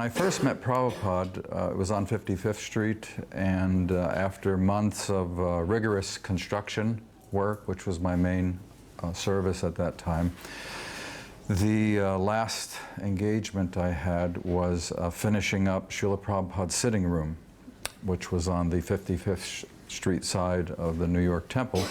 I first met Prabhupada, it was on 55th Street, and after months of rigorous construction work, which was my main service at that time, the last engagement I had was finishing up Srila Prabhupada's sitting room, which was on the 55th Street side of the New York Temple,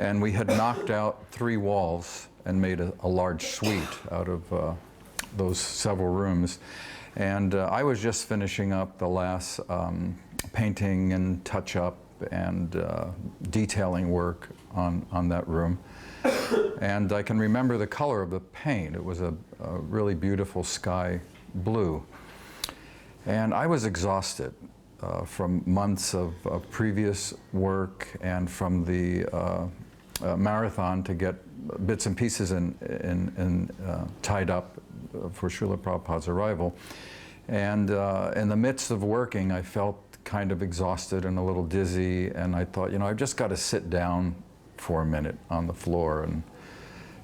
and we had knocked out 3 walls and made a large suite out of those several rooms. And I was just finishing up the last painting and touch-up and detailing work on that room. And I can remember the color of the paint. It was a really beautiful sky blue. And I was exhausted from months of previous work and from the marathon to get bits and pieces tied up for Srila Prabhupada's arrival. And in the midst of working, I felt kind of exhausted and a little dizzy, and I thought, you know, I've just got to sit down for a minute on the floor and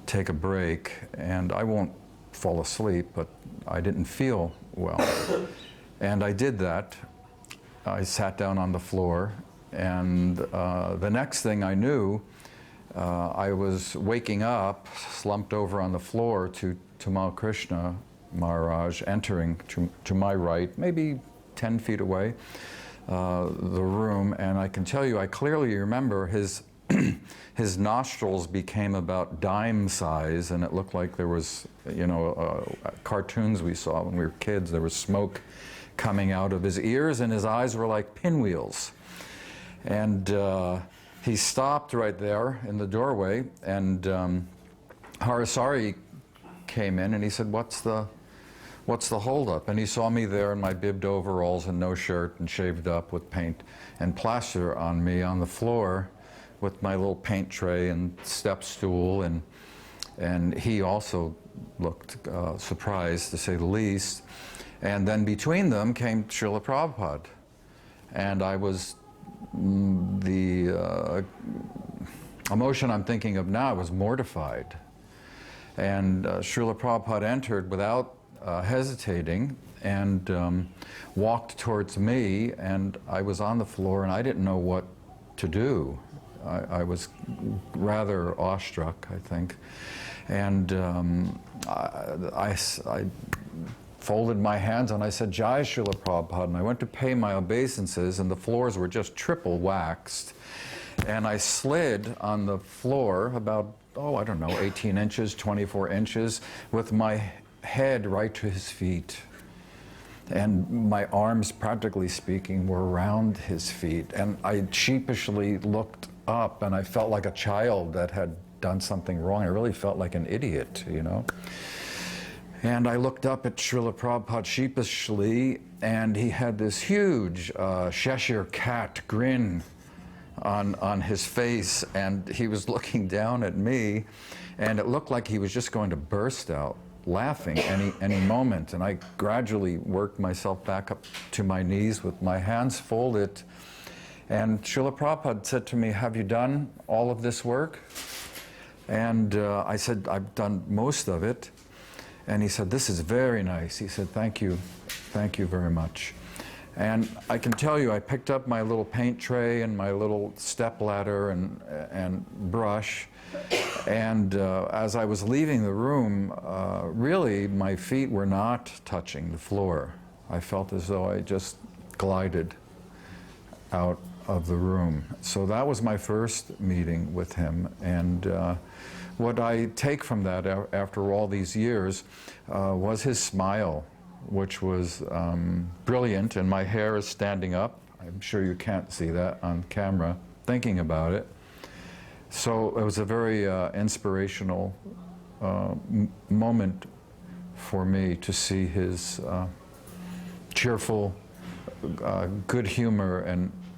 take a break, and I won't fall asleep, but I didn't feel well. And I did that. I sat down on the floor, and the next thing I knew, I was waking up, slumped over on the floor to Tamal Krishna Maharaj entering to my right, maybe 10 feet away, the room. And I can tell you, I clearly remember his nostrils became about dime size, and it looked like there was, you know, cartoons we saw when we were kids, there was smoke coming out of his ears, and his eyes were like pinwheels. And he stopped right there in the doorway, and Harasari came in, and he said, what's the holdup? And he saw me there in my bibbed overalls and no shirt and shaved up with paint and plaster on me on the floor with my little paint tray and step stool, and he also looked surprised, to say the least. And then between them came Srila Prabhupada, and I was, the emotion I'm thinking of now was mortified. And Srila Prabhupada entered without hesitating and walked towards me, and I was on the floor and I didn't know what to do. I was rather awestruck, I think. And I folded my hands and I said, Jaya, Srila Prabhupada, and I went to pay my obeisances, and the floors were just triple waxed. And I slid on the floor about, oh, I don't know, 18 inches, 24 inches, with my head right to his feet. And my arms, practically speaking, were around his feet. And I sheepishly looked up, and I felt like a child that had done something wrong. I really felt like an idiot, you know. And I looked up at Srila Prabhupada sheepishly, and he had this huge Cheshire cat grin on his face, and he was looking down at me, and it looked like he was just going to burst out laughing any moment. And I gradually worked myself back up to my knees with my hands folded, and Srila Prabhupada said to me, have you done all of this work? And I said, I've done most of it. And he said, this is very nice. He said, thank you very much. And I can tell you, I picked up my little paint tray and my little step ladder and brush, and as I was leaving the room, really my feet were not touching the floor. I felt as though I just glided out of the room. So that was my first meeting with him, and what I take from that after all these years was his smile, which was brilliant, and my hair is standing up. I'm sure you can't see that on camera, thinking about it. So it was a very inspirational moment for me to see his cheerful, good humor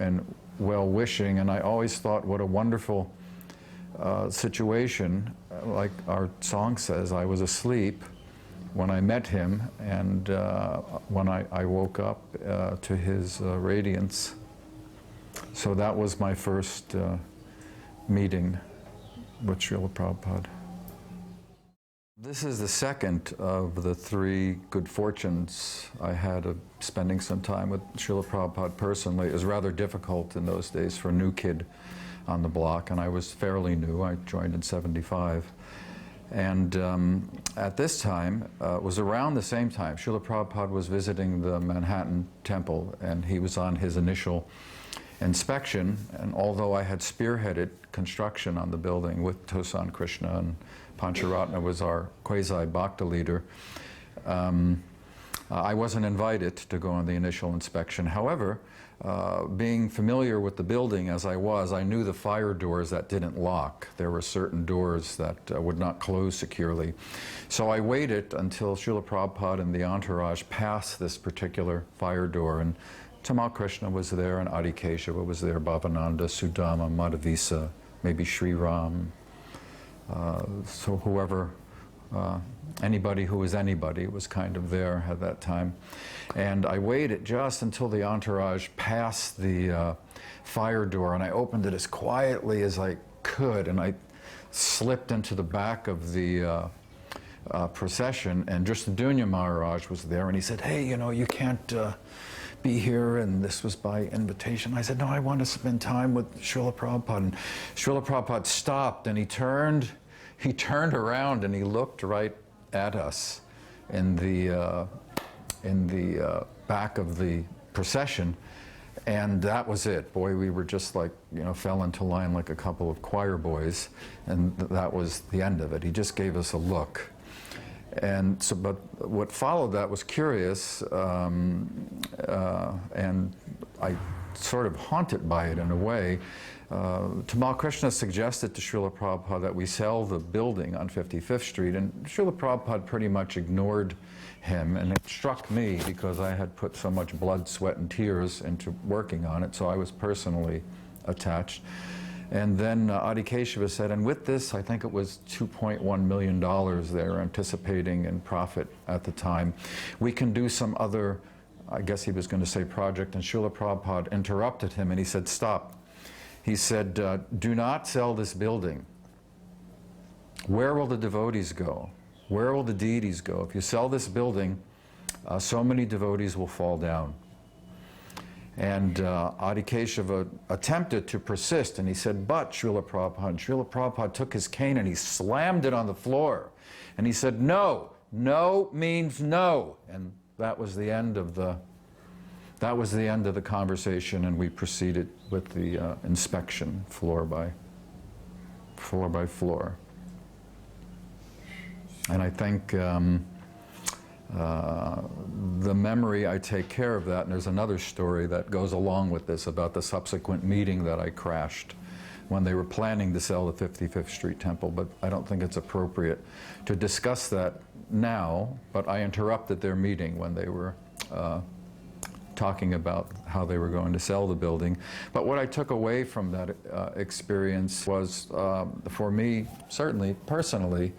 and well-wishing, and I always thought what a wonderful situation. Like our song says, I was asleep when I met him, and when I woke up to his radiance. So that was my first meeting with Srila Prabhupada. This is the second of the three good fortunes I had of spending some time with Srila Prabhupada personally. It was rather difficult in those days for a new kid on the block, and I was fairly new. I joined in '75. And at this time, it was around the same time, Srila Prabhupada was visiting the Manhattan Temple, and he was on his initial inspection. And although I had spearheaded construction on the building with Tosan Krishna, and Pancharatna was our quasi-bhakta leader, I wasn't invited to go on the initial inspection. However, being familiar with the building as I was, I knew the fire doors that didn't lock. There were certain doors that would not close securely. So I waited until Srila Prabhupada and the entourage passed this particular fire door, and Tamal Krishna was there, and Adi Keshava was there, Bhavananda, Sudama, Madhavisa, maybe Sri Ram. So whoever, anybody who was anybody was kind of there at that time. And I waited just until the entourage passed the fire door, and I opened it as quietly as I could, and I slipped into the back of the procession, and Drishtadunya Maharaj was there, and he said, "Hey, you know, you can't be here," and this was by invitation. I said, "No, I want to spend time with Srila Prabhupada." And Srila Prabhupada stopped, and he turned around, and he looked right at us in the back of the procession, and that was it. Boy, we were just like, you know, fell into line like a couple of choir boys, and that was the end of it. He just gave us a look. And so, but what followed that was curious, and I sort of haunted by it in a way. Tamal Krishna suggested to Srila Prabhupada that we sell the building on 55th Street, and Srila Prabhupada pretty much ignored him, and it struck me because I had put so much blood, sweat, and tears into working on it, so I was personally attached. And then Adi Keshava said, and with this, I think it was $2.1 million they were anticipating in profit at the time, we can do some other, I guess he was going to say project, and Srila Prabhupada interrupted him, and he said, "Stop." He said, "Do not sell this building. Where will the devotees go? Where will the deities go? If you sell this building, so many devotees will fall down." And Adi Keshava attempted to persist, and he said, "But Srila Prabhupada." And Srila Prabhupada took his cane and he slammed it on the floor. And he said, "No, no means no." And that was the end of the conversation, and we proceeded with the inspection floor by floor. And I think the memory, I take care of that, and there's another story that goes along with this about the subsequent meeting that I crashed when they were planning to sell the 55th Street Temple, but I don't think it's appropriate to discuss that now, but I interrupted their meeting when they were talking about how they were going to sell the building. But what I took away from that experience was, for me, certainly personally,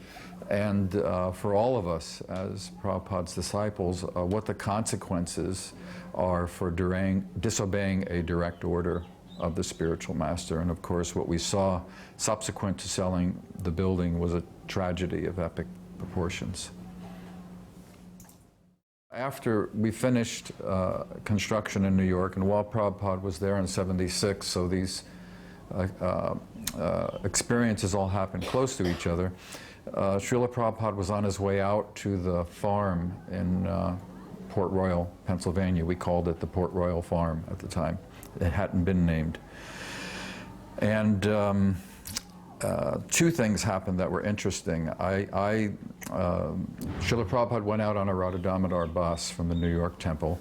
and for all of us as Prabhupada's disciples, what the consequences are for disobeying a direct order of the spiritual master. And of course, what we saw subsequent to selling the building was a tragedy of epic proportions. After we finished construction in New York, and while Prabhupada was there in '76, so these experiences all happened close to each other, Srila Prabhupada was on his way out to the farm in Port Royal, Pennsylvania. We called it the Port Royal Farm at the time. It hadn't been named. And two things happened that were interesting. Srila Prabhupada went out on a Radha Damodar bus from the New York Temple,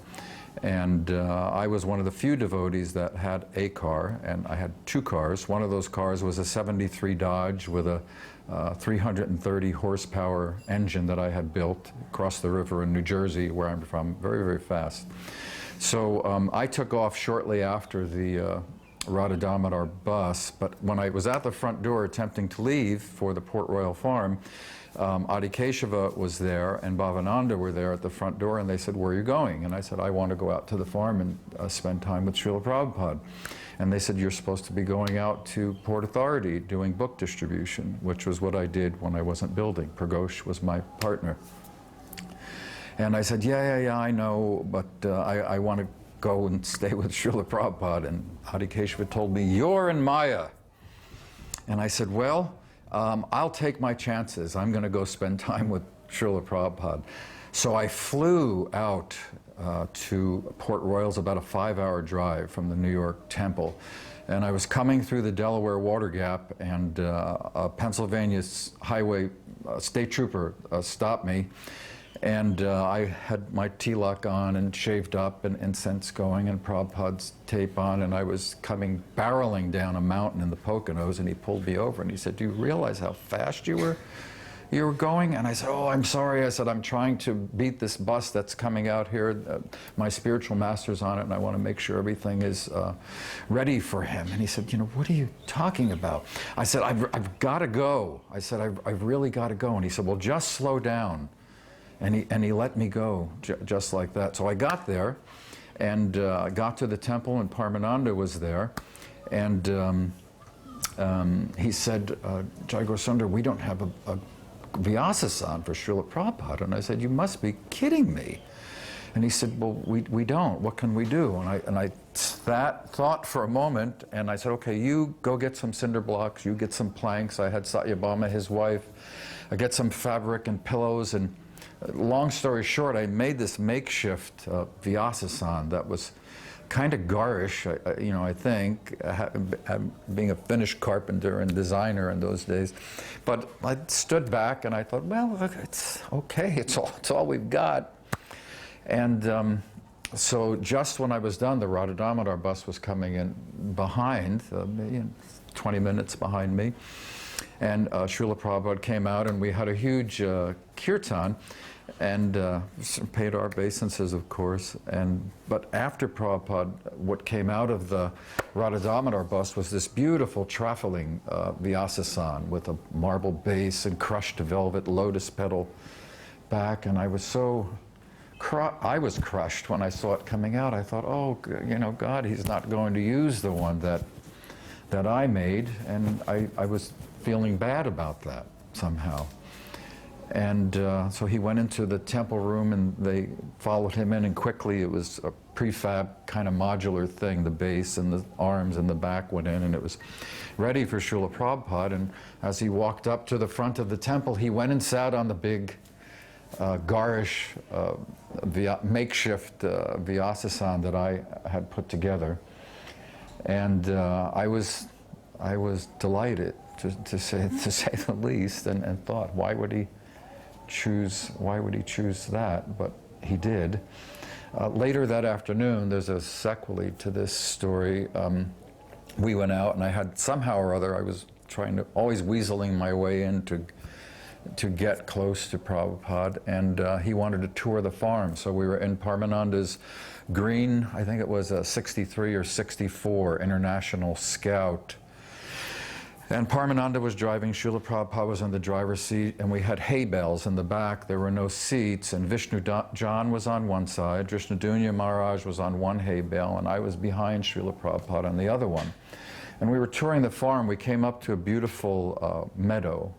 and I was one of the few devotees that had a car, and I had two cars. One of those cars was a '73 Dodge with a 330 horsepower engine that I had built across the river in New Jersey, where I'm from, very, very fast. So I took off shortly after the Radha Damodar bus, but when I was at the front door attempting to leave for the Port Royal Farm, Adi Keshava was there and Bhavananda were there at the front door, and they said, "Where are you going?" And I said, "I want to go out to the farm and spend time with Srila Prabhupada." And they said, you're supposed to be going out to Port Authority doing book distribution, which was what I did when I wasn't building. Pragosh was my partner. And I said, yeah, I know, but I want to go and stay with Srila Prabhupada. And Adi Keshava told me, you're in Maya. And I said, well, I'll take my chances. I'm going to go spend time with Srila Prabhupada. So I flew out to Port Royal, about a 5-hour drive from the New York temple. And I was coming through the Delaware Water Gap, and a Pennsylvania highway state trooper stopped me. And I had my tilak on and shaved up and incense going and Prabhupada's tape on, and I was coming barreling down a mountain in the Poconos, and he pulled me over and he said, do you realize how fast you were going? And I said, oh, I'm sorry. I said, I'm trying to beat this bus that's coming out here. My spiritual master's on it, and I want to make sure everything is ready for him. And he said, what are you talking about? I said, I've got to go. I said, I've really got to go. And he said, well, just slow down. And he let me go just like that. So I got there, and got to the temple, and Paramananda was there. And he said, Jaya Gaursundara, we don't have a Vyasa-san for Srila Prabhupada. And I said, you must be kidding me. And he said, well, we don't. What can we do? And I thought for a moment, and I said, okay, you go get some cinder blocks, you get some planks. I had Satyabhama, his wife. I get some fabric and pillows, and long story short, I made this makeshift Vyasa-san that was kind of garish, I think, being a Finnish carpenter and designer in those days. But I stood back and I thought, well, it's okay, it's all we've got. And so just when I was done, the Radha Damodar bus was coming in behind, 20 minutes behind me. And Srila Prabhupada came out, and we had a huge kirtan, and paid our obeisances, of course. But after Prabhupada, what came out of the Radha Damodar bus was this beautiful traveling Vyasa-san with a marble base and crushed velvet lotus petal back. And I was so, I was crushed when I saw it coming out. I thought, oh, God, he's not going to use the one that I made. And I was feeling bad about that somehow. And so he went into the temple room, and they followed him in, and quickly it was a prefab kind of modular thing. The base and the arms and the back went in, and it was ready for Srila Prabhupada. And as he walked up to the front of the temple, he went and sat on the big garish makeshift Vyasa-san that I had put together. And I was delighted, to say the least, and thought, why would he choose that? But he did. Later that afternoon, there's a sequelae to this story. We went out, and I had somehow or other, I was always weaseling my way in to get close to Prabhupada, and he wanted to tour the farm. So we were in Paramananda's green, I think it was a 63 or 64 International Scout. And Paramananda was driving, Srila Prabhupada was in the driver's seat, and we had hay bales in the back. There were no seats, and Vishnu John was on one side, Drishnadunya Maharaj was on one hay bale, and I was behind Srila Prabhupada on the other one. And we were touring the farm. We came up to a beautiful meadow,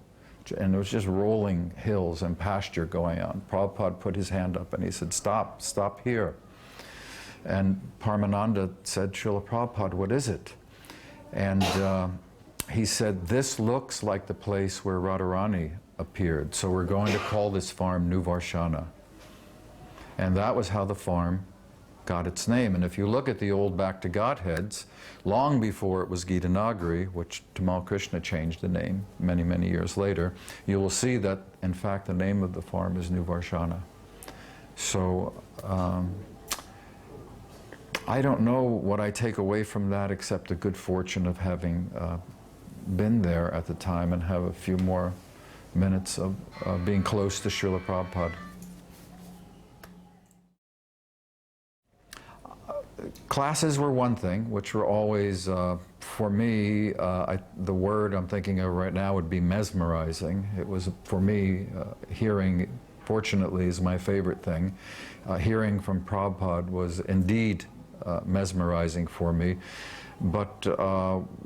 and there was just rolling hills and pasture going on. Prabhupada put his hand up and he said, stop here. And Paramananda said, Srila Prabhupada, what is it? And he said, this looks like the place where Radharani appeared, so we're going to call this farm New Varshana. And that was how the farm got its name. And if you look at the old Back to Godheads, long before it was Gita Nagari, which Tamal Krishna changed the name many, many years later, you will see that, in fact, the name of the farm is New Varshana. So I don't know what I take away from that except the good fortune of having been there at the time and have a few more minutes of being close to Srila Prabhupada. Classes were one thing, which were always, for me, the word I'm thinking of right now would be mesmerizing. It was, for me, hearing, fortunately, is my favorite thing. Hearing from Prabhupada was indeed mesmerizing for me. But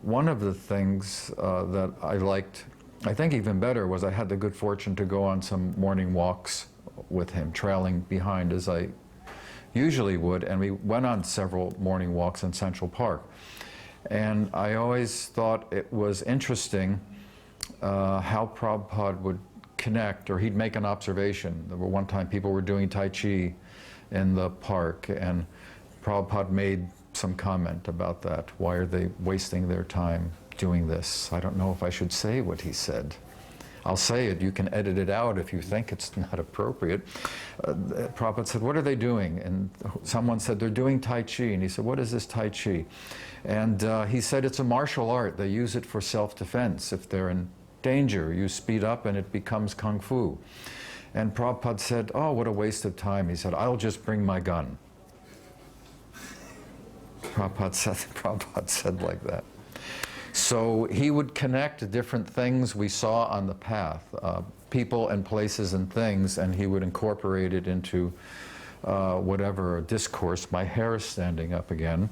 one of the things that I liked, I think even better, was I had the good fortune to go on some morning walks with him, trailing behind as I usually would, and we went on several morning walks in Central Park. And I always thought it was interesting how Prabhupada would connect, or he'd make an observation. There were one time people were doing Tai Chi in the park, and Prabhupada made some comment about that. Why are they wasting their time doing this? I don't know if I should say what he said. I'll say it, you can edit it out if you think it's not appropriate. Prabhupada said, what are they doing? And someone said, they're doing Tai Chi. And he said, what is this Tai Chi? And he said, it's a martial art. They use it for self-defense. If they're in danger, you speed up and it becomes Kung Fu. And Prabhupada said, oh, what a waste of time. He said, I'll just bring my gun. Prabhupada said like that. So he would connect different things we saw on the path, people and places and things, and he would incorporate it into whatever discourse. My hair is standing up again,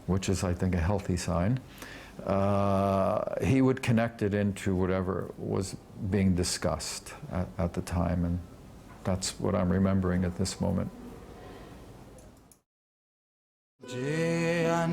which is, I think, a healthy sign. He would connect it into whatever was being discussed at the time, and that's what I'm remembering at this moment. Jaya